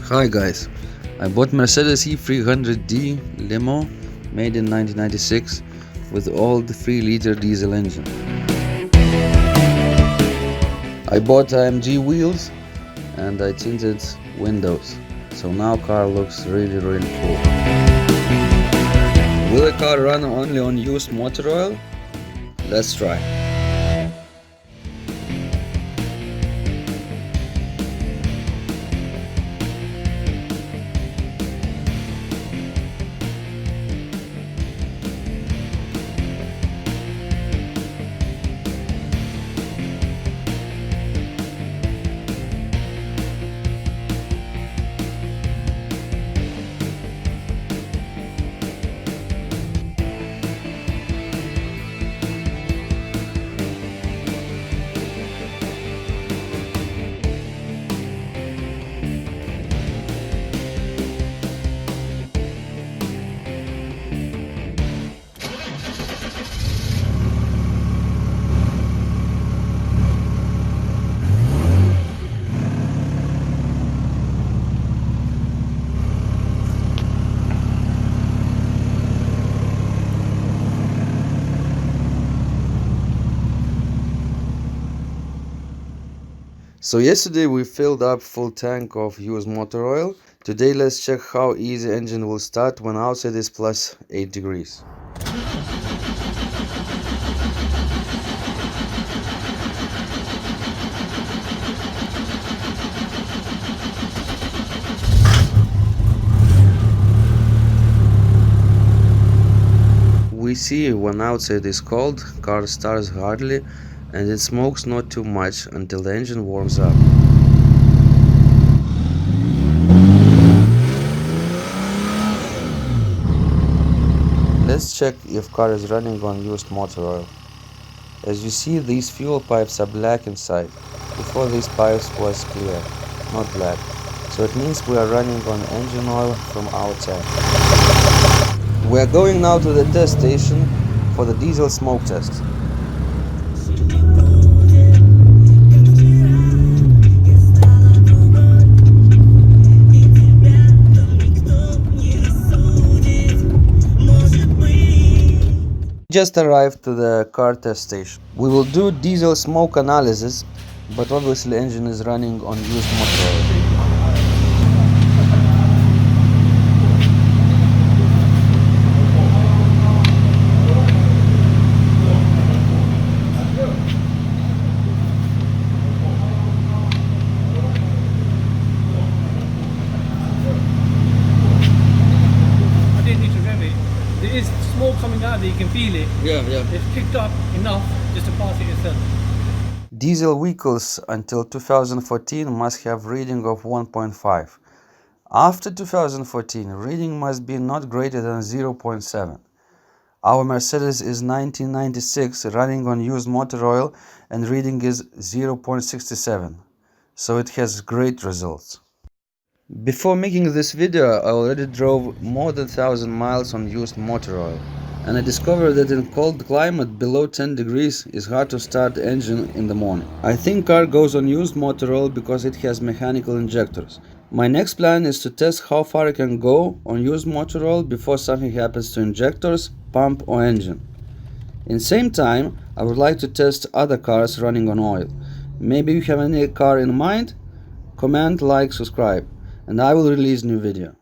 Hi guys, I bought Mercedes E300D Limo made in 1996 with old 3-liter diesel engine. I bought AMG wheels and I tinted windows, so now car looks really cool. Will the car run only on used motor oil? Let's try. So yesterday we filled up full tank of used motor oil. Today let's check how easy engine will start when outside is plus 8 degrees. We see when outside is cold, car starts hardly and it smokes not too much until the engine warms up. Let's check if car is running on used motor oil. As you see, these fuel pipes are black inside. Before these pipes was clear, not black. So it means we are running on engine oil from our tank. We are going now to the test station for the diesel smoke test. Just arrived to the car test station. We will do diesel smoke analysis, but obviously engine is running on used motor oil. There is smoke coming out there, you can feel it. Yeah. It's picked up enough just to pass it itself. Diesel vehicles until 2014 must have reading of 1.5. After 2014, reading must be not greater than 0.7. Our Mercedes is 1996 running on used motor oil and reading is 0.67. So it has great results. Before making this video, I already drove more than 1000 miles on used motor oil, and I discovered that in cold climate below 10 degrees is hard to start the engine in the morning. I think car goes on used motor oil because it has mechanical injectors. My next plan is to test how far I can go on used motor oil before something happens to injectors, pump or engine. In the same time, I would like to test other cars running on oil. Maybe you have any car in mind? Comment, like, subscribe, and I will release new video.